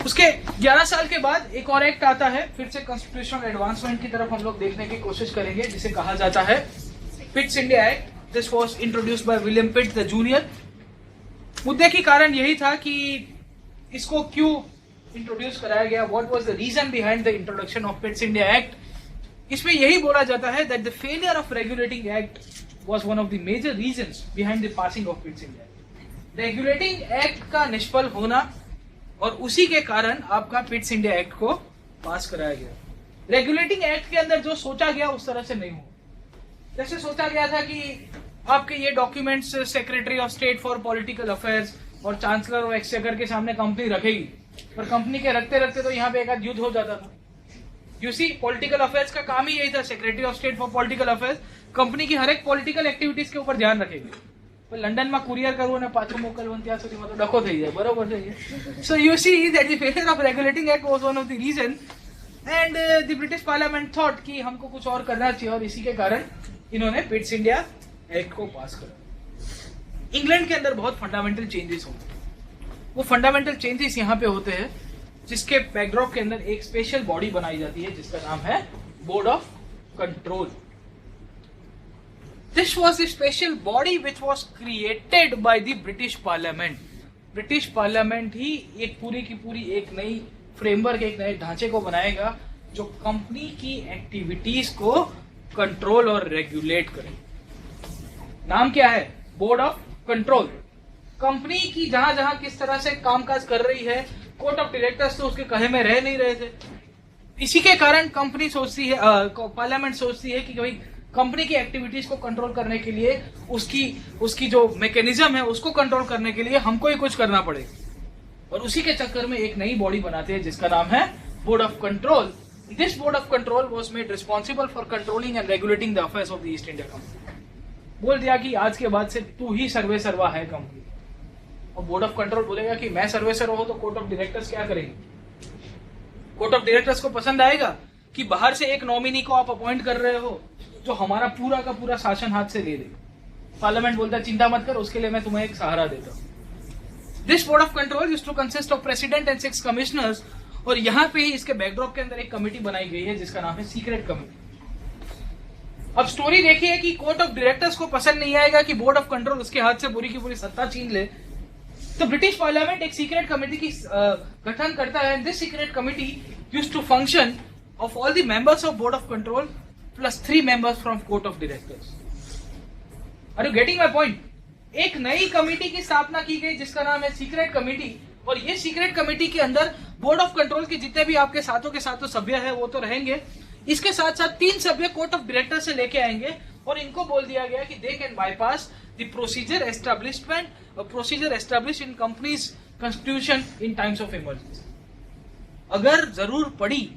उसके 11 साल के बाद एक और एक्ट आता है, फिर से कॉन्स्टिट्यूशनल एडवांसमेंट की तरफ हम लोग देखने की कोशिश करेंगे, जिसे कहा जाता है Pitt's India act. This was introduced by William Pitt the junior. मुद्दे की कारण यही था कि इसको क्यों इंट्रोड्यूस कराया गया, what was the reason behind the introduction of Pitt's India act. इसमें यही बोला जाता है that the failure of regulating act was one of the major reasons behind the passing of Pitt's India act. Regulating act का निष्फल होना और उसी के कारण आपका पिट्स इंडिया एक्ट को पास कराया गया। रेगुलेटिंग एक्ट के अंदर जो सोचा गया उस तरह से नहीं हुआ। जैसे सोचा गया था कि आपके ये documents secretary of state for political affairs और चांसलर ऑफ एक्सचेकर के सामने कंपनी रखेगी, पर कंपनी के रखते रखते तो यहाँ पे एक आध युद्ध हो जाता था। यू सी, पॉलिटिकल अफेयर्स का काम ही यही था, secretary of state for political affairs company की हर एक पॉलिटिकल एक्टिविटीज के ऊपर ध्यान रखेगी। पर लंडन में कुरियर करવું ને પાછું મોકલવું ત્યાં સુધીમાં તો ડખો થઈ જાય, બરોબર છે। So you see that the failure of regulating act was one of the reason, and the British Parliament thought कि हमको कुछ और करना चाहिए, और इसी के कारण इन्होंने पिट्स इंडिया एक्ट को पास करा। इंग्लैंड के अंदर बहुत फंडामेंटल चेंजेस होते हैं। वो फंडामेंटल चेंजेस यहाँ पे होते हैं जिसके बैकड्रॉप के अंदर एक स्पेशल बॉडी बनाई जाती है जिसका नाम है board of control. This was a special body which was created by the British Parliament. British Parliament ही एक पूरी की पूरी एक नई फ्रेमवर्क, एक नए ढांचे को बनाएगा जो कंपनी की एक्टिविटीज को कंट्रोल और रेगुलेट करे। नाम क्या है? Board of control. कंपनी की जहां जहां किस तरह से कामकाज कर रही है, कोर्ट ऑफ डायरेक्टर्स तो उसके कहे में रह नहीं रहे थे। इसी के कारण कंपनी सोचती है, पार्लियामेंट सोचती है कि भाई कंपनी की एक्टिविटीज को कंट्रोल करने के लिए उसकी जो मैकेनिज्म है उसको कंट्रोल करने के लिए हमको ही कुछ करना पड़ेगा। और उसी के चक्कर में एक नई बॉडी बनाते हैं जिसका नाम है board of control. This board of control was made responsible for controlling and regulating the affairs of the east India company. बोल दिया कि आज के बाद से तू ही सर्वे सर्वा है कंपनी। और बोर्ड ऑफ कंट्रोल बोलेगा कि मैं सर्वे सर्वा हूं तो कोर्ट ऑफ डायरेक्टर्स क्या करेंगे? कोर्ट ऑफ डायरेक्टर्स को पसंद आएगा कि बाहर से एक नॉमिनी को आप अपॉइंट कर रहे हो जो हमारा पूरा का पूरा शासन हाथ से ले ले। पार्लियामेंट बोलता है चिंता मत कर, उसके लिए मैं तुम्हें एक सहारा देता हूं। This board of control used to consist of president and 6 commissioners. और यहाँ पे ही इसके बैकड्रॉप के अंदर एक कमेटी बनाई गई है जिसका नाम है सीक्रेट कमेटी। अब स्टोरी देखिए कि कोर्ट ऑफ डायरेक्टर्स को पसंद नहीं आएगा कि बोर्ड ऑफ कंट्रोल उसके हाथ से पूरी की पूरी सत्ता छीन ले, तो ब्रिटिश पार्लियामेंट एक सीक्रेट कमेटी की गठन करता है। This secret committee used to function of all the members of board of control plus 3 members from court of directors. Are you getting my point? एक नई कमेटी की स्थापना की गई जिसका नाम है सीक्रेट कमेटी। और ये सीक्रेट कमेटी के अंदर बोर्ड ऑफ कंट्रोल के जितने भी आपके साथों के साथ सभ्य है वो तो रहेंगे, इसके साथ साथ 3 सभ्य कोर्ट ऑफ डायरेक्टर से लेके आएंगे। और इनको बोल दिया गया कि दे can bypass the procedure established in companies constitution in times of emergency. अगर जरूर पड़ी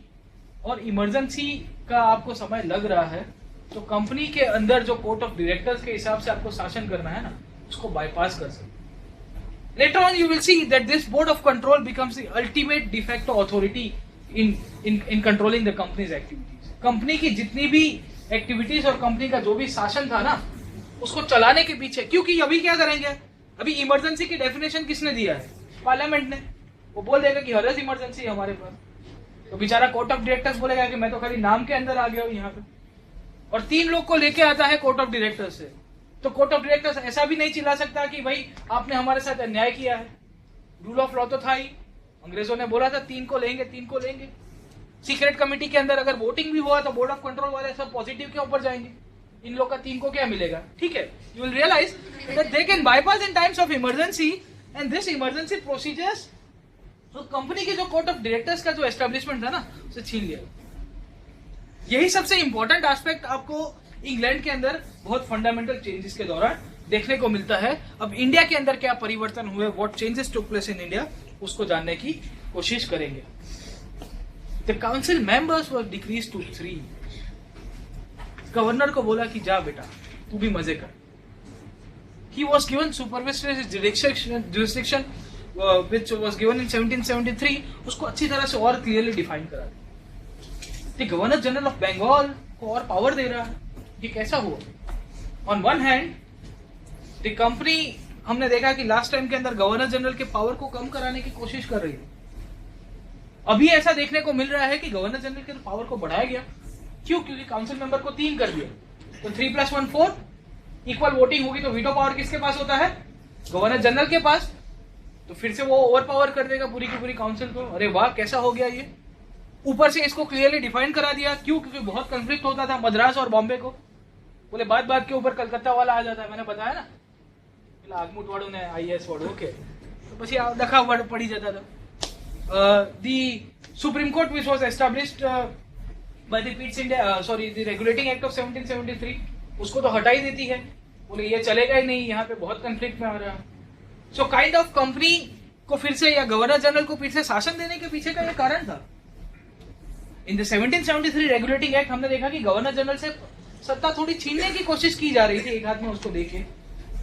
और इमरजेंसी का आपको समय लग रहा है तो कंपनी के अंदर जो कोर्ट ऑफ डायरेक्टर्स के हिसाब से आपको शासन करना है ना, उसको बाईपास कर सकते। Later on you will see that this board of control becomes the ultimate de facto authority in controlling the companies activities. Company की जितनी भी एक्टिविटीज और कंपनी का जो भी शासन था ना, उसको चलाने के पीछे। क्योंकि अभी क्या करेंगे, अभी इमरजेंसी की डेफिनेशन किसने दिया है? पार्लियामेंट ने। वो बोल देगा कि हर इमरजेंसी है हमारे पास, तो बेचारा कोर्ट ऑफ डायरेक्टर्स बोलेगा कि मैं तो खाली नाम के अंदर आ गया हूं यहाँ पे। और 3 लोग को लेके आता है कोर्ट ऑफ डायरेक्टर्स से, तो कोर्ट ऑफ डायरेक्टर्स ऐसा भी नहीं चिल्ला सकता कि भाई आपने हमारे साथ अन्याय किया है। रूल ऑफ लॉ तो था ही, अंग्रेजों ने बोला था 3 को लेंगे। सीक्रेट कमेटी के अंदर अगर वोटिंग भी हुआ तो बोर्ड ऑफ कंट्रोल वाले सब पॉजिटिव के ऊपर जाएंगे, इन लोग का 3 को क्या मिलेगा? ठीक है, you will realise that they can bypass in times of emergency and this emergency procedures. तो कंपनी के जो कोर्ट ऑफ डायरेक्टर्स का जो एस्टेब्लिशमेंट था ना, उसे छीन लिया। यही सबसे इंपॉर्टेंट एस्पेक्ट आपको इंग्लैंड के अंदर बहुत फंडामेंटल चेंजेस के दौरान देखने को मिलता है। अब इंडिया के अंदर क्या परिवर्तन हुए, what changes took place in India, उसको जानने की कोशिश करेंगे। The council members were decrease to 3। Governor को बोला कि जा बेटा तू भी मजे कर। He was given supervisory jurisdiction which was given in 1773, उसको अच्छी तरह से और क्लियरली डिफाइन करा दिया। गवर्नर जनरल ऑफ बंगाल को और पावर दे रहा है। ये कैसा हुआ? On one hand the company, हमने देखा कि लास्ट टाइम के अंदर गवर्नर जनरल के पावर को कम कराने की कोशिश कर रही है। अभी ऐसा देखने को मिल रहा है कि गवर्नर जनरल के पावर को बढ़ाया गया। क्यों? क्योंकि काउंसिल मेंबर को 3 कर दिया, तो 3+1 4, इक्वल वोटिंग होगी तो वीटो पावर किसके पास होता है? गवर्नर जनरल के पास। तो फिर से वो ओवर पावर कर देगा पूरी की पूरी काउंसिल को। अरे वाह, कैसा हो गया ये। ऊपर से इसको क्लियरली डिफाइन करा दिया। क्यों? क्योंकि बहुत कंफ्लिक्ट होता था मद्रास और बॉम्बे को। बोले बात बात के ऊपर कलकत्ता वाला आ जाता है, मैंने बताया ना, આગમુટ વાળું ને IAS વાળું, ઓકે, તો પછી આ દખા પડી જતા હતા। The supreme court which was established by the Pitt's India the regulating act of 1773 उसको तो हटा ही देती है। बोले ये चलेगा ही नहीं, यहाँ पे बहुत कंफ्लिक्ट में आ रहा है। सो काइंड ऑफ कंपनी को फिर से या गवर्नर जनरल को फिर से शासन देने के पीछे का ये कारण था। इन द 1773 रेगुलेटिंग एक्ट हमने देखा कि गवर्नर जनरल से सत्ता थोड़ी छीनने की कोशिश की जा रही थी एक हाथ में उसको देके।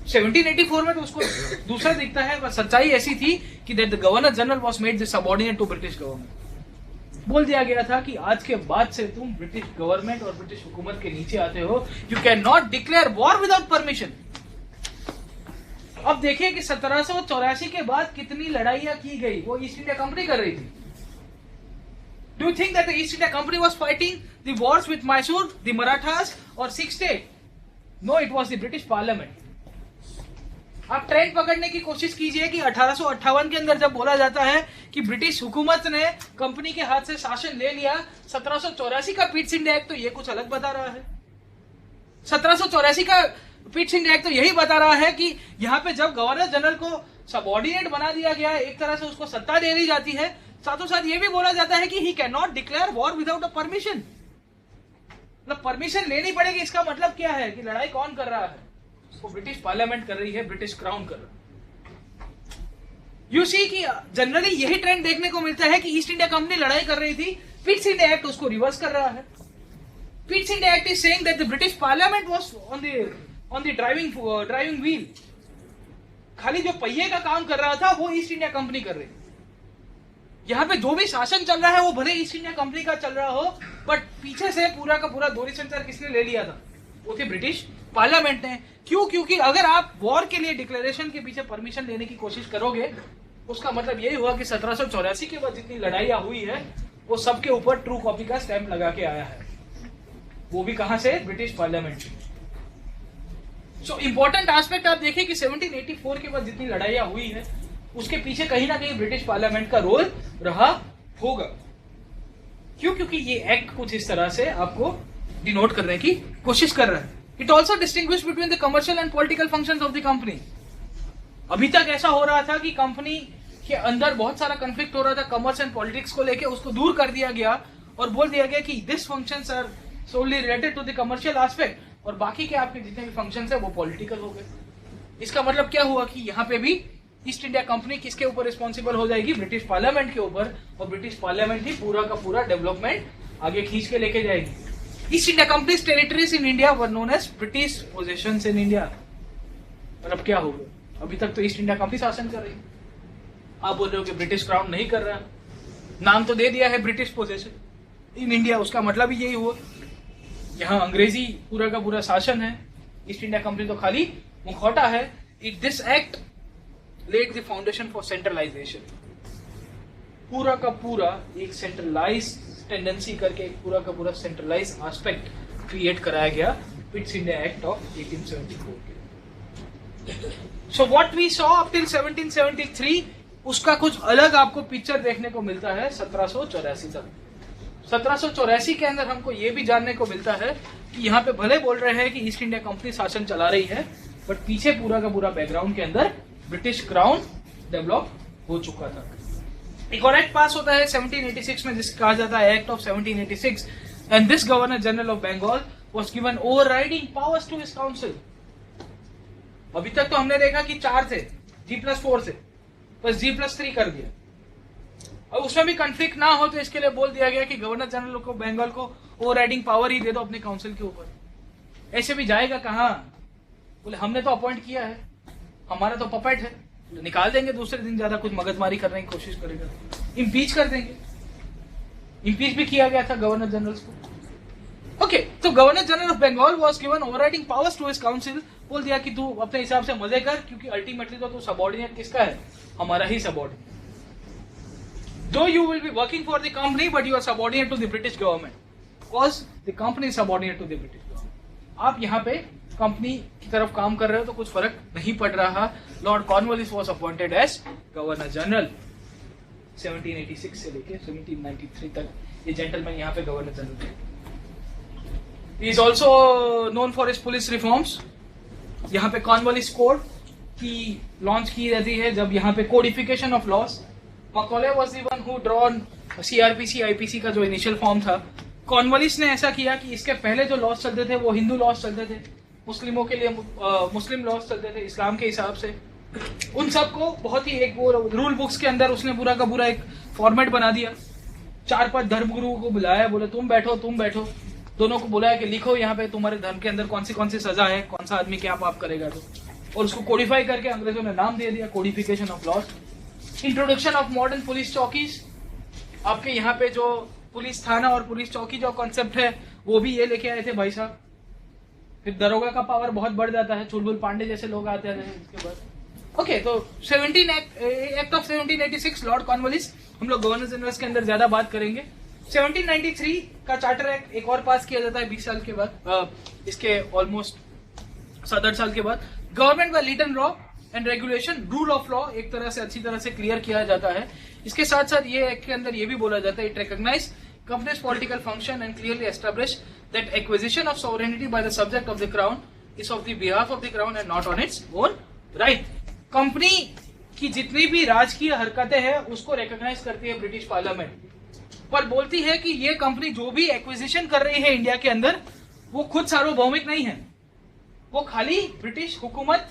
1784 में तो उसको दूसरा दिखता है, पर सच्चाई ऐसी थी कि that the governor general was made the subordinate to British government. बोल दिया गया था कि आज के बाद से तुम ब्रिटिश गवर्नमेंट और ब्रिटिश हुकूमत के नीचे आते हो। You can not declare war without permission. अब देखिए कि 1784 के बाद कितनी लड़ाइयां की गई, वो ईस्ट इंडिया कंपनी कर रही थी। Do you think that the East India Company was fighting the wars with Mysore, the Marathas or Sikh state? No, it was the British Parliament. आप ट्रेंड पकड़ने की कोशिश कीजिए कि 1858 के अंदर जब बोला जाता है कि ब्रिटिश हुकूमत ने कंपनी के हाथ से शासन ले लिया, 1784 का पिट्स इंडिया एक्ट तो ये कुछ अलग बता रहा है। 1784 का पिट्स इंडिया एक्ट तो यही बता रहा है कि यहाँ पे जब गवर्नर जनरल को सबऑर्डिनेट बना दिया गया, एक तरह से उसको सत्ता दे दी जाती है, साथों साथ ये भी बोला जाता है कि he can not declare war without a permission. मतलब परमिशन लेनी पड़ेगी। इसका मतलब क्या है कि लड़ाई कौन कर रहा है? वो ब्रिटिश पार्लियामेंट कर रही है, ब्रिटिश क्राउन कर रहा है। यू सी कि जनरली यही ट्रेंड देखने को मिलता है कि ईस्ट इंडिया कंपनी लड़ाई कर रही थी, पिट्स इंडिया एक्ट उसको रिवर्स कर रहा है। Pitt's India act is saying that the British parliament was on the driving wheel. खाली जो पहिए का काम कर रहा था वो ईस्ट इंडिया कंपनी कर रही थी। यहाँ पे जो भी शासन चल रहा है वो भले ईस्ट इंडिया कंपनी का चल रहा हो, बट पीछे से पूरा का पूरा दूरी संचार किसने ले लिया था? वो थी ब्रिटिश पार्लियामेंट ने। क्यों? क्योंकि अगर आप वॉर के लिए डिक्लेरेशन के पीछे परमिशन लेने की कोशिश करोगे, उसका मतलब यही हुआ कि 1784 के बाद जितनी लड़ाइयां हुई है वो सबके ऊपर ट्रू कॉपी का स्टैंप लगा के आया है। वो भी कहां से? ब्रिटिश पार्लियामेंट से। सो इंपॉर्टेंट एस्पेक्ट आप देखिए कि 1784 के बाद जितनी लड़ाइयां हुई है उसके पीछे कहीं ना कहीं ब्रिटिश पार्लियामेंट का रोल रहा होगा। क्यों? क्योंकि ये एक्ट कुछ इस तरह से आपको डिनोट करने की कोशिश कर रहा है। It also distinguish between the commercial and political functions of the company. अभी तक ऐसा हो रहा था कि कंपनी के अंदर बहुत सारा कंफ्लिक्ट हो रहा था कॉमर्स एंड पॉलिटिक्स को लेके, उसको दूर कर दिया गया और बोल दिया गया कि this functions are solely related to the commercial aspect, और बाकी के आपके जितने भी फंक्शंस है वो पॉलिटिकल हो गए। इसका मतलब क्या हुआ कि यहाँ पे भी ईस्ट इंडिया कंपनी किसके ऊपर रिस्पॉन्सिबल हो जाएगी? ब्रिटिश पार्लियामेंट के ऊपर, और ब्रिटिश पार्लियामेंट ही पूरा का पूरा डेवलपमेंट आगे खींच के लेके जाएगी। East India company's territories in India were known as British possessions in India. और अब क्या होगा? अभी तक तो ईस्ट इंडिया कंपनी शासन कर रही है, आप बोल रहे हो कि ब्रिटिश क्राउन नहीं कर रहा। नाम तो दे दिया है ब्रिटिश पोजेशन इन इंडिया, उसका मतलब ही यही हुआ यहाँ अंग्रेजी पूरा का पूरा शासन है, ईस्ट इंडिया कंपनी तो खाली मुखौटा है। It this act laid the foundation for centralization। पूरा का पूरा एक सेंट्रलाइज टेंडेंसी करके एक पूरा का पूरा सेंट्रलाइज एस्पेक्ट क्रिएट कराया गया पिट्स इंडिया एक्ट ऑफ 1874 के। So what we saw up till 1773 उसका कुछ अलग आपको पिक्चर देखने को मिलता है 1784 तक। 1784 के अंदर हमको ये भी जानने को मिलता है कि यहाँ पे भले बोल रहे हैं कि ईस्ट इंडिया कंपनी शासन चला रही है, बट पीछे पूरा का पूरा बैकग्राउंड के अंदर ब्रिटिश क्राउन डेवलप हो चुका था। एक और एक्ट पास होता है 1786 में जिसको कहा जाता है act of 1786, and this governor general of Bengal was given overriding powers to his council. अभी तक तो हमने देखा कि 4 थे, G+4 से, बस G+3 कर दिया, और उसमें भी कंफ्लिक्ट ना हो तो इसके लिए बोल दिया गया कि गवर्नर जनरल को बंगाल को ओवरराइडिंग पावर ही दे दो अपने काउंसिल के ऊपर। ऐसे भी जाएगा कहाँ? बोले हमने तो अपॉइंट किया है, हमारा तो पपेट है, निकाल देंगे दूसरे दिन, ज्यादा कुछ मगजमारी करने की कोशिश करेगा, इम्पीच कर देंगे। इम्पीच भी किया गया था गवर्नर जनरल को। ओके, तो governor general of Bengal was given overriding powers to his council. बोल दिया कि तू अपने हिसाब से मजे कर, क्योंकि अल्टीमेटली तो तू सबऑर्डिनेट किसका है? हमारा ही subordinate. though you will be working for the company but you are subordinate to the British government because the company is subordinate to the British government. आप यहाँ पे कंपनी की तरफ काम कर रहे हो तो कुछ फर्क नहीं पड़ रहा. Lord Cornwallis was appointed as governor general 1786 से लेके 1793 तक ये जेंटलमैन यहाँ पे गवर्नर जनरल थे. He is also known for his police reforms. यहाँ पे कॉर्नवालिस कोड की लॉन्च की जाती है जब यहाँ पे codification of laws. Macaulay was the one who drawn CrPC IPC का जो इनिशियल फॉर्म था. कॉर्नवालिस ने ऐसा किया कि इसके पहले जो लॉस चलते थे वो हिंदू लॉस चलते थे, मुस्लिमों के लिए मुस्लिम लॉस चलते थे इस्लाम के हिसाब से. उन सबको बहुत ही एक वो रूल बुक्स के अंदर उसने पूरा का पूरा एक फॉर्मेट बना दिया. 4-5 धर्मगुरुओं को बुलाया, बोले तुम बैठो, दोनों को बुलाया कि लिखो यहाँ पे तुम्हारे धर्म के अंदर कौन सी सजा है, कौन सा आदमी क्या पाप करेगा तो. और उसको कोडिफाई करके अंग्रेजों ने नाम दे दिया codification of laws. Introduction of modern police chowkis. आपके यहाँ पे जो पुलिस थाना और पुलिस चौकी जो कॉन्सेप्ट है वो भी ये लेके आए थे भाई साहब. फिर दरोगा का पावर बहुत बढ़ जाता है, चुलबुल पांडे जैसे लोग आते हैं इसके बाद. ओके, तो 17 एक्ट ऑफ 1786 लॉर्ड कॉर्नवालिस. हम लोग गवर्नर जनरल के अंदर ज्यादा बात करेंगे. 1793 का चार्टर एक्ट एक और पास किया जाता है 20 साल के बाद, इसके ऑलमोस्ट 7-8 साल के बाद. Government by written law and regulation, rule of law एक तरह से अच्छी तरह से क्लियर किया जाता है. इसके साथ साथ ये एक्ट के अंदर ये भी बोला जाता है it recognise company's political function and clearly establish that acquisition of sovereignty by the subject of the crown is of the behalf of the crown and not on its own right. Company की जितनी भी राजकीय हरकतें हैं उसको recognise करती है British parliament, पर बोलती है कि ये कंपनी जो भी एक्विजिशन कर रही है इंडिया के अंदर वो खुद सार्वभौमिक नहीं है, वो खाली ब्रिटिश हुकूमत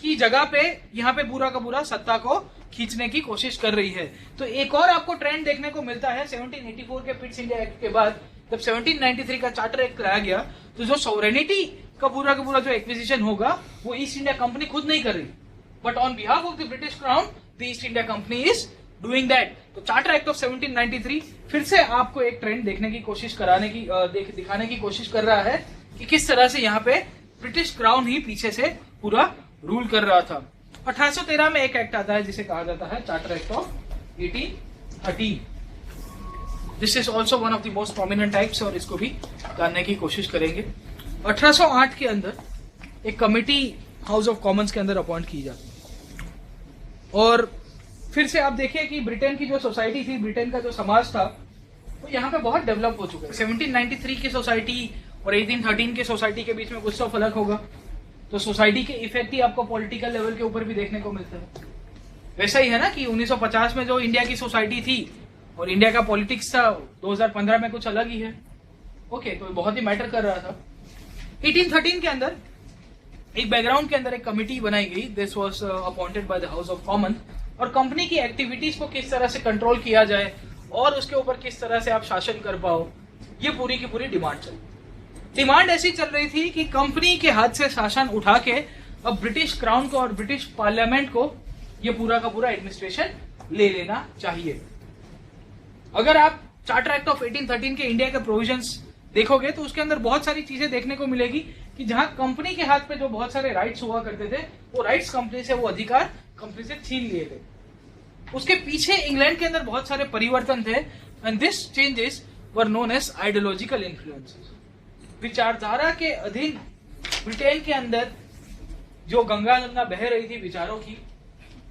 की जगह पे यहाँ पे पूरा का पूरा सत्ता को खींचने की कोशिश कर रही है. तो एक और आपको ट्रेंड देखने को मिलता है 1784 के पिट्स इंडिया एक्ट के बाद. जब 1793 का चार्टर एक्ट लाया गया तो जो सॉवरेनिटी का पूरा जो एक्विजिशन होगा वो ईस्ट इंडिया कंपनी खुद नहीं कर रही, but on behalf of the British crown the east India company is doing that. तो चार्टर एक्ट ऑफ 1793 फिर से आपको एक ट्रेंड देखने की कोशिश दिखाने की कोशिश कर रहा है कि किस तरह से यहाँ पे ब्रिटिश क्राउन ही पीछे से पूरा रूल कर रहा था. 1813 में एक एक्ट आता है जिसे कहा जाता है charter act of 1813. This is also one of the most prominent types और इसको भी जानने की कोशिश करेंगे. 1808 के अंदर एक कमेटी हाउस ऑफ कॉमन्स के अंदर अपॉइंट की जाती है. और फिर से आप देखिए कि ब्रिटेन की जो सोसाइटी थी, ब्रिटेन का जो समाज था वो यहाँ पे बहुत डेवलप हो चुका है. 1793 की सोसाइटी और 1813 की सोसाइटी के बीच में कुछ तो फर्क होगा. तो सोसाइटी के इफेक्ट ही आपको पॉलिटिकल लेवल के ऊपर भी देखने को मिलता है. वैसा ही है ना कि 1950 में जो इंडिया की सोसाइटी थी और इंडिया का पॉलिटिक्स था 2015 में कुछ अलग ही है. ओके, तो बहुत ही मैटर कर रहा था. 1813 के अंदर एक बैकग्राउंड के अंदर एक कमिटी बनाई गई. This was appointed by the house of common. और कंपनी की एक्टिविटीज को किस तरह से कंट्रोल किया जाए और उसके ऊपर किस तरह से आप शासन कर पाओ, ये पूरी की पूरी डिमांड चली. डिमांड ऐसी चल रही थी कि कंपनी के हाथ से शासन उठा के अब ब्रिटिश क्राउन को और ब्रिटिश पार्लियामेंट को ये पूरा का पूरा एडमिनिस्ट्रेशन ले लेना चाहिए. अगर आप चार्टर एक्ट ऑफ 1813 के इंडिया के प्रोविजंस देखोगे तो उसके अंदर बहुत सारी चीजें देखने को मिलेगी कि जहां कंपनी के हाथ पे जो बहुत सारे राइट्स हुआ करते थे वो राइट्स कंपनी से, वो अधिकार कंपनी से छीन लिए थे. उसके पीछे इंग्लैंड के अंदर बहुत सारे परिवर्तन थे and this changes were known as ideological influences. विचारधारा के अधीन ब्रिटेन के अंदर जो गंगा जमुना बह रही थी विचारों की,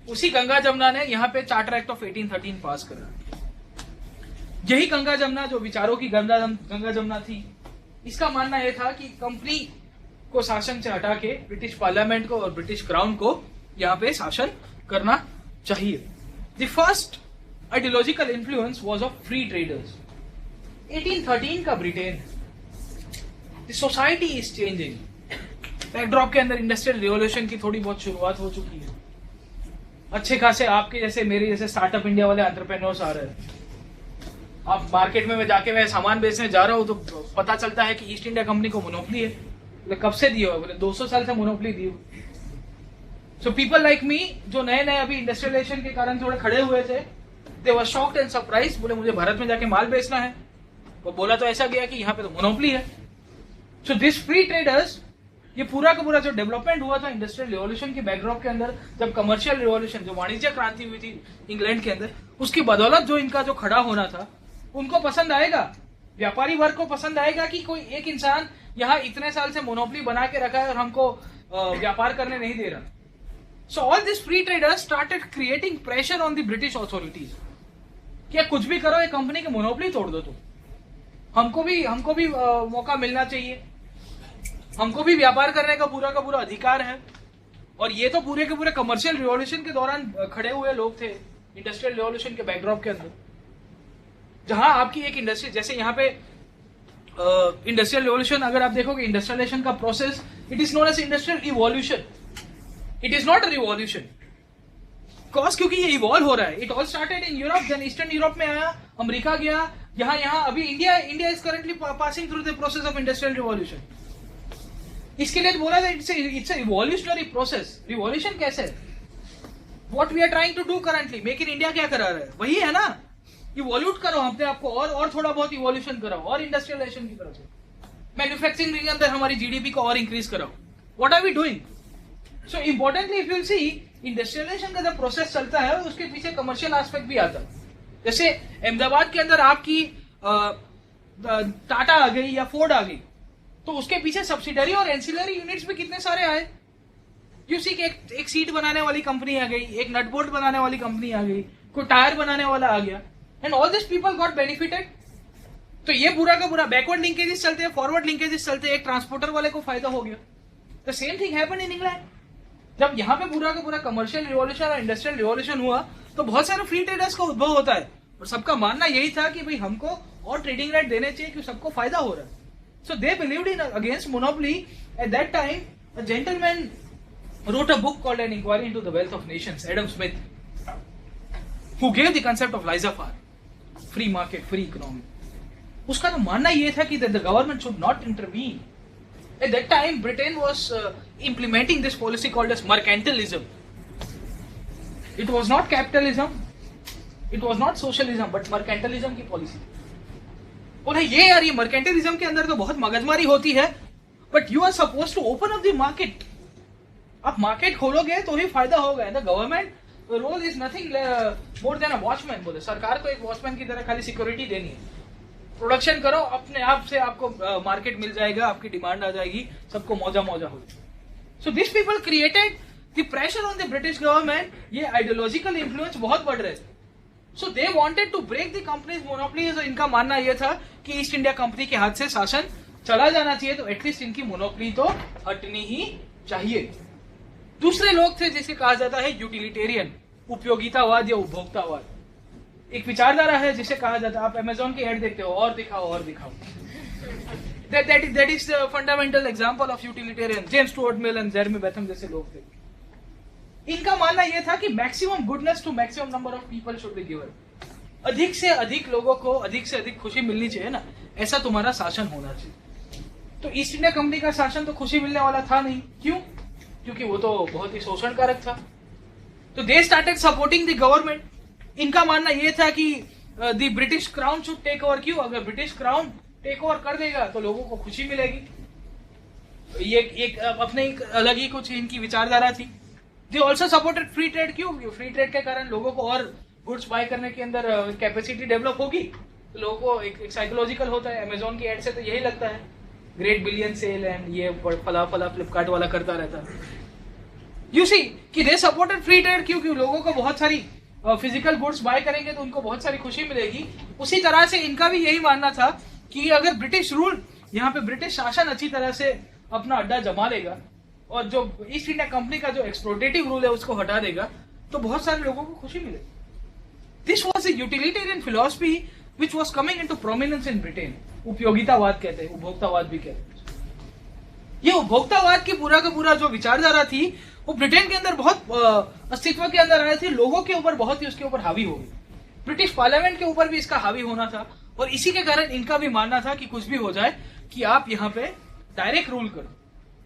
उसी गंगा जमुना ने यहाँ पे चार्टर एक्ट ऑफ 1813 पास करा. यही गंगा जमुना जो विचारों की गंगा जमुना थी, इसका मानना यह था कि कंपनी को शासन से हटा के ब्रिटिश पार्लियामेंट को और ब्रिटिश क्राउन को यहाँ पे शासन करना चाहिए. The first ideological influence was of free traders. 1813 का Britain. The society is changing. Backdrop के अंदर इंडस्ट्रियल रिवॉल्यूशन की थोड़ी बहुत शुरुआत हो चुकी है. अच्छे खासे आपके जैसे मेरे जैसे स्टार्टअप इंडिया वाले एंटरप्रेन्योर्स आ रहे हैं. आप मार्केट में जाके मैं सामान बेचने जा रहा हूँ तो पता चलता है कि ईस्ट इंडिया कंपनी को मोनोपोली है. बोले कब से दिया हुआ? बोले 200 साल से मोनोपोली दी हुई. सो पीपल लाइक मी जो नए नए अभी इंडस्ट्रियलाइजेशन के कारण थोड़े खड़े हुए थे, दे वर शॉक्ड एंड सरप्राइज. बोले मुझे भारत में जाके माल बेचना है. वो बोला तो ऐसा गया कि यहाँ पे तो मोनोपोली है. सो दिस फ्री ट्रेडर्स ये पूरा का पूरा जो डेवलपमेंट हुआ था इंडस्ट्रियल रिवॉल्यूशन के बैकड्रॉप के अंदर, जब कमर्शियल रिवॉल्यूशन, जो वाणिज्य क्रांति हुई थी इंग्लैंड के अंदर, उसकी बदौलत जो इनका जो खड़ा होना था, उनको पसंद आएगा, व्यापारी वर्ग को पसंद आएगा कि कोई एक इंसान यहाँ इतने साल से मोनोपोली बना के रखा है और हमको व्यापार करने नहीं दे रहा. So all this free traders started creating pressure on the British authorities. क्या कुछ भी करो, ये कंपनी की मोनोपोली तोड़ दो तुम, हमको भी मौका मिलना चाहिए, हमको भी व्यापार करने का पूरा अधिकार है. और ये तो पूरे के पूरे कमर्शियल रिवॉल्यूशन के दौरान खड़े हुए लोग थे, इंडस्ट्रियल रिवॉल्यूशन के बैकड्रॉप के अंदर, जहां आपकी एक इंडस्ट्री, जैसे यहाँ पे इंडस्ट्रियल रिवॉल्यूशन, अगर आप देखोगे इंडस्ट्रियलाइजेशन का process, it is known as industrial evolution, it is not a revolution. Cause क्योंकि ये इवॉल्व हो रहा है. It all started in Europe, then eastern Europe में आया, अमेरिका गया, यहाँ अभी India is currently passing through the process of industrial revolution. इसके लिए बोला था इट्स इवोल्यूशनरी प्रोसेस. रिवॉल्यूशन कैसे है? What we are trying to do currently, make in India क्या करा रहा है, वही है ना. इवोल्यूट करो अपने आपको, और थोड़ा बहुत इवोल्यूशन कराओ, और इंडस्ट्रियलाइजेशन की तरफ से मैन्युफैक्चरिंग के अंदर हमारी जीडीपी को और इंक्रीज कराओ. What are we doing? So importantly if you see, industrialisation का जब प्रोसेस चलता है उसके पीछे कमर्शियल एस्पेक्ट भी आता है. जैसे अहमदाबाद के अंदर आपकी टाटा आ गई या फोर्ड आ गई, तो उसके पीछे सब्सिडरी और एंसिलरी यूनिट्स भी कितने सारे आए. यू सी एक सीट बनाने वाली कंपनी आ गई, एक नट बोल्ट बनाने वाली कंपनी आ गई, कोई टायर बनाने वाला आ गया, and all this people got benefited. तो ये पूरा का पूरा बैकवर्ड लिंकेजेस चलते हैं, फॉरवर्ड लिंकेजेस चलते हैं, एक ट्रांसपोर्टर वाले को फायदा हो गया. The same thing happened in England. जब यहाँ पे पूरा का पूरा कमर्शियल रिवॉल्यूशन और इंडस्ट्रियल रिवॉल्यूशन हुआ, तो बहुत सारे फ्री ट्रेडर्स का उद्भव होता है, और सबका मानना यही था कि भाई हमको और ट्रेडिंग राइट देने चाहिए, क्योंकि सबको फायदा हो रहा है. So they believed in against monopoly. At that time a gentleman wrote a book called An Inquiry into the Wealth of Nations, Adam Smith, who gave the concept of laissez-faire, free market, free economy. उसका तो मानना ये था कि the government should not intervene. At that time, Britain was implementing this policy called as mercantilism. It was not capitalism, it was not socialism, but mercantilism की policy. और ये यार, ये mercantilism के अंदर तो बहुत मगजमारी होती है, but you are supposed to open up the market. आप मार्केट खोलोगे तो ही फायदा होगा. The government role is nothing more than a watchman. बोले सरकार को एक वॉचमैन की तरह खाली सिक्योरिटी देनी है. प्रोडक्शन करो, अपने आप से आपको मार्केट मिल जाएगा, आपकी डिमांड आ जाएगी, सबको मौजा होगी. So this people created the pressure on the British government. ये आइडियोलॉजिकल इन्फ्लुएंस बहुत बढ़ रहे थे. So they wanted to break the companies monopoly. इनका मानना यह था कि ईस्ट इंडिया कंपनी के हाथ से शासन चला जाना चाहिए, तो एटलीस्ट इनकी मोनोपोली तो हटनी ही चाहिए. दूसरे लोग थे जिसे कहा जाता है यूटिलिटेरियन, उपयोगितावाद या उपभोक्तावाद. एक विचारधारा है जिसे कहा जाता है, आप अमेजोन की एड देखते हो, और दिखाओ. That is the fundamental example of utilitarian. James Stuart Mill and Jeremy Bentham जैसे लोग थे. इनका मानना यह था कि maximum goodness to maximum number of people should be given. अधिक से अधिक लोगों को अधिक से अधिक खुशी मिलनी चाहिए ना, ऐसा तुम्हारा शासन होना चाहिए. तो ईस्ट इंडिया कंपनी का शासन तो खुशी मिलने वाला था नहीं. क्यों? क्योंकि वो तो बहुत ही शोषणकारक था. तो they started supporting the government. इनका मानना यह था कि the British crown should take over. क्यों? अगर ब्रिटिश क्राउन टेक ओवर कर देगा तो लोगों को खुशी मिलेगी. ये एक अपने एक अलग ही कुछ इनकी विचारधारा थी. They also supported free trade. क्यों? फ्री ट्रेड के कारण लोगों को और गुड्स बाय करने के अंदर कैपेसिटी डेवलप होगी, तो लोगों को एक साइकोलॉजिकल होता है. अमेजोन की एड से तो यही लगता है, ग्रेट बिलियन सेल एंड ये फला फ्लिपकार्ट वाला करता रहता है. यू सी कि दे सपोर्टेड फ्री ट्रेड. क्योंकि लोगों को बहुत सारी फिजिकल गुड्स बाय करेंगे तो उनको बहुत सारी खुशी मिलेगी. उसी तरह से इनका भी यही मानना था कि अगर ब्रिटिश रूल, यहाँ पे ब्रिटिश शासन अच्छी तरह से अपना अड्डा जमा लेगा और जो ईस्ट इंडिया कंपनी का जो एक्सप्लोटेटिव रूल है उसको हटा देगा, तो बहुत सारे लोगों को खुशी मिलेगी. This was a utilitarian philosophy which was coming into prominence in Britain. उपयोगितावाद कहते हैं, उपभोक्तावाद भी कहते हैं. ये उपभोक्तावाद की पूरा का पूरा जो विचारधारा थी वो ब्रिटेन के अंदर बहुत अस्तित्व के अंदर आए थे. लोगों के ऊपर बहुत ही उसके ऊपर हावी हो गई. ब्रिटिश पार्लियामेंट के ऊपर भी इसका हावी होना था, और इसी के कारण इनका भी मानना था कि कुछ भी हो जाए कि आप यहाँ पे डायरेक्ट रूल करो.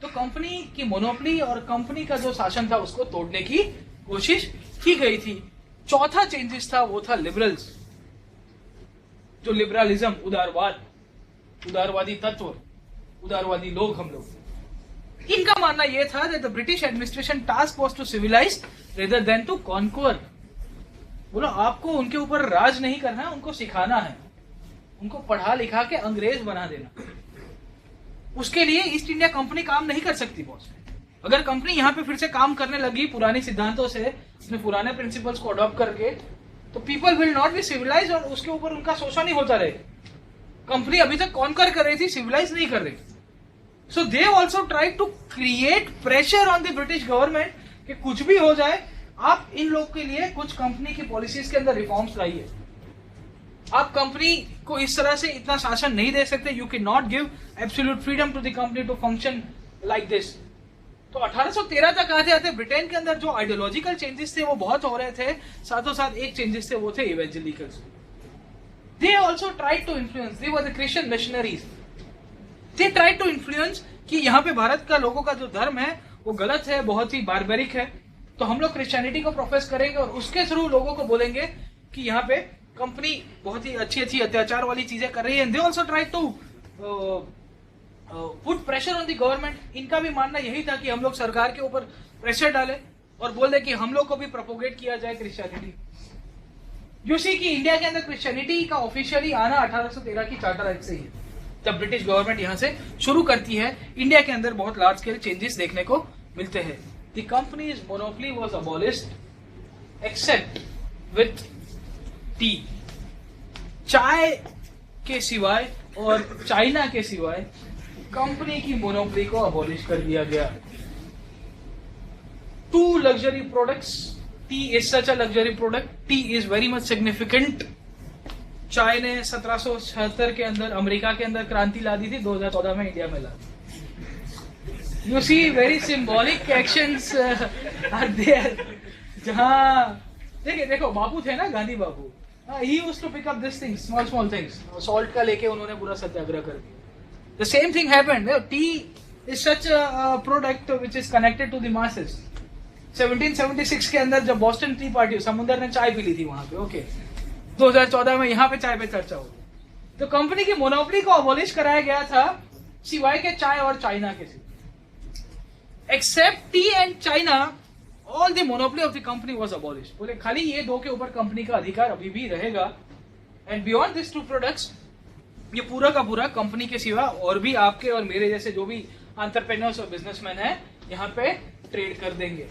तो कंपनी की मोनोपोली और कंपनी का जो शासन था उसको तोड़ने की कोशिश की गई थी. चौथा चेंजेस था वो था लिबरल्स. जो लिबरलिज्म, उदारवाद, उदारवादी तत्व, उदारवादी लोग हम लोग. इनका मानना यह था that the British administration task was to civilize rather than to conquer. बोलो आपको उनके ऊपर राज नहीं करना है, उनको सिखाना है, उनको पढ़ा लिखा के अंग्रेज बना देना। उसके लिए ईस्ट इंडिया कंपनी काम नहीं कर सकती बॉस। अगर कंपनी यहाँ पे फिर से काम करने लगी पुराने सिद्धांतों से, अपने पुराने प्रिंसिपल्स को अडॉप्ट करके, तो people will not be civilise और उसके ऊपर उनका शोषण ही होता रहेगा। कंपनी अभी तक कॉन्कर कर रही थी, सिविलाइज नहीं कर रही। So they also try to create pressure on the British government कि कुछ भी हो जाए, आप इन लोग के लिए कुछ कंपनी की पॉलिसीज के अंदर रिफॉर्म्स लाइए। आप कंपनी को इस तरह से इतना शासन नहीं दे सकते। You can not give absolute freedom to the company to function like this. तो 1813 तक आते आते ब्रिटेन के अंदर जो आइडियोलॉजिकल चेंजेस थे वो बहुत हो रहे थे। साथों साथ एक चेंजेस थे वो थे evangelicals. They also tried to influence, they were the Christian missionaries. They tried to influence कि यहाँ पे भारत का लोगों का जो धर्म है वो गलत है, बहुत ही बारबेरिक है, तो हम लोग क्रिश्चियनिटी को प्रोफेस करेंगे और उसके थ्रू लोगों को बोलेंगे कि यहाँ पे कंपनी बहुत ही अच्छी अच्छी अत्याचार वाली चीजें कर रही है। They also try to put pressure on the government. इनका भी मानना यही था कि हम लोग सरकार के ऊपर प्रेशर डालें और बोल दे कि हम लोग को भी प्रोपोगेट किया जाए क्रिश्चियनिटी। यू सी कि इंडिया के अंदर क्रिश्चियनिटी का ऑफिशियली आना 1813 की चार्टर एक्ट से ही है, जब ब्रिटिश गवर्नमेंट यहाँ से शुरू करती है। इंडिया के अंदर बहुत लार्ज स्केल चेंजेस देखने को मिलते हैं। The companies monopoly was abolished except with tea. चाय के सिवाय और चाइना के सिवाय कंपनी की मोनोपोली को अबॉलिश कर दिया गया। To luxury products, tea is such a luxury product, tea is very much significant. चाय ने 1776 के अंदर अमेरिका के अंदर क्रांति ला दी थी, 2014 में इंडिया में ला। You see very symbolic actions are there. जहां देखिए, देखो बापू थे ना, गांधी बापू, he used to pick up this thing, small things. Salt का लेके उन्होंने पूरा सत्याग्रह कर दिया। The same thing happened. Tea is such a product which is connected to the masses. 1776 के अंदर जब बॉस्टन टी पार्टी, समुंदर ने चाय पी ली थी वहां पे, ओके। 2014 में यहाँ पे चाय पे चर्चा हो, तो कंपनी की मोनोपोली को अबॉलिश कराया गया था सिवाय के चाय और चाइना के सिवाय। Except tea and China, all the monopoly of the company was abolished. बोले खाली ये दो के ऊपर कंपनी का अधिकार अभी भी रहेगा, and beyond this two products ये पूरा का पूरा कंपनी के सिवा और भी आपके और मेरे जैसे जो भी एंटरप्रेन्योर्स और बिजनेसमैन हैं यहाँ पे ट्रेड कर देंगे।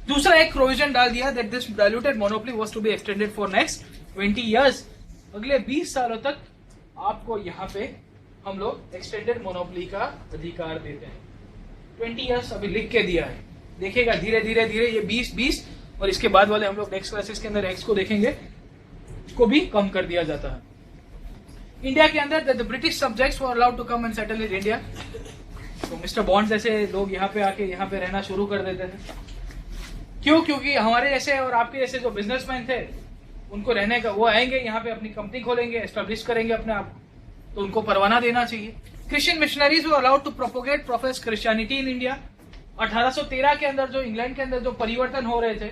दूसरा एक प्रोविजन डाल दिया that this diluted monopoly was to be extended for next 20 years. अगले 20 सालों तक आपको यहाँ पे हम लोग एक्सटेंडेड मोनोपोली का अधिकार देते हैं। 20 इयर्स अभी लिख के दिया है, देखेगा धीरे धीरे धीरे ये 20 और इसके बाद वाले हम लोग नेक्स्ट क्लासेस के अंदर एक्स को देखेंगे, इसको भी कम कर दिया जाता है। इंडिया के अंदर the British subjects were allowed to come and settle in India. तो मिस्टर बॉन्ड जैसे लोग यहाँ पे आके यहाँ पे रहना शुरू कर देते थे। क्यों? क्योंकि हमारे जैसे और आपके जैसे जो बिजनेसमैन थे उनको रहने का, वो आएंगे यहाँ पे अपनी कंपनी खोलेंगे, एस्टेब्लिश करेंगे अपने आप, तो उनको परवाना देना चाहिए। Christian missionaries were allowed to propagate profess Christianity in India. 1813 के अंदर जो इंग्लैंड के अंदर जो परिवर्तन हो रहे थे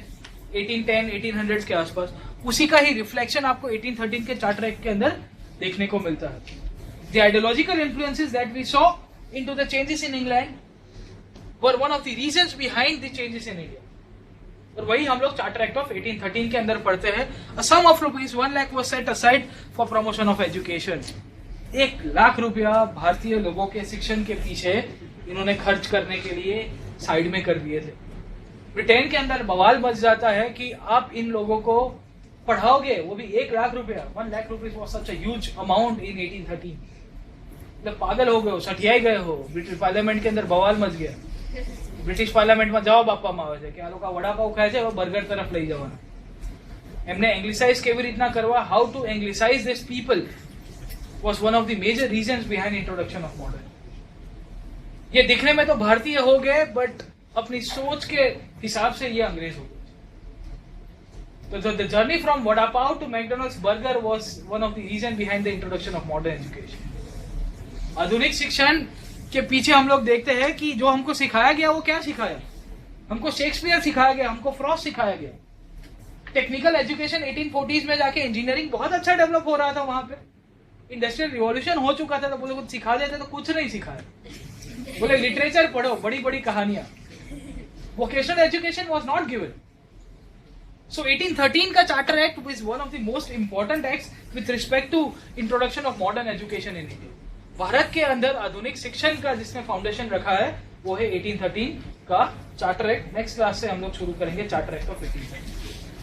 1810 1800 के आसपास, उसी का ही रिफ्लेक्शन आपको 1813 के चार्टर एक्ट के अंदर देखने को मिलता है। The ideological influences that we saw into the changes in England were one of the reasons behind the changes in India. और वही हम लोग चार्टर एक्ट ऑफ 1813 के अंदर पढ़ते हैं। A sum of rupees 1 lakh was set aside for promotion of education. 1 lakh रुपया भारतीय लोगों के शिक्षण के पीछे इन्होंने खर्च करने के लिए साइड में कर दिए थे। ब्रिटेन के अंदर बवाल मच जाता है कि आप इन लोगों को पढ़ाओगे, वो भी 1 लाख रुपया। 1 lakh rupees was such a huge amount in 1813. मतलब पागल हो गए हो, सठियाई गए हो। ब्रिटिश पार्लियामेंट के अंदर बवाल मच गया। ब्रिटिश पार्लियामेंट में जाओ बापा मावे છે કે આ લોકો વડાપાવ ખાય છે, બર્ગર તરફ લઈ જવાના। એમને એંગ્લિસાઇઝ કેવી રીતના કરવા, how to anglicise this people was one of the major reasons behind introduction of modern. ये दिखने में तो भारतीय हो गए बट अपनी सोच के हिसाब से ये अंग्रेज हो गए। तो the journey from vada pav to McDonald's burger was one of the reason behind the introduction of modern education. आधुनिक शिक्षण के पीछे हम लोग देखते हैं कि जो हमको सिखाया गया वो क्या सिखाया। हमको शेक्सपियर सिखाया गया, हमको फ्रॉस्ट सिखाया गया। टेक्निकल एजुकेशन 1840s में जाके इंजीनियरिंग बहुत अच्छा डेवलप हो रहा था, वहां पे इंडस्ट्रियल रिवॉल्यूशन हो चुका था, तो बोले कुछ सिखा देते, तो कुछ नहीं सिखाया। बोले लिटरेचर पढ़ो, बड़ी बड़ी कहानियां। Vocational education was not given. So 1813 का charter act is one of the most important acts with respect to introduction of modern education in India. Bharat के अंदर आधुनिक शिक्षण का जिसने फाउंडेशन रखा है वो है 1813 का चार्टर एक्ट। नेक्स्ट क्लास से हम लोग शुरू करेंगे चार्टर एक्ट ऑफ 1813।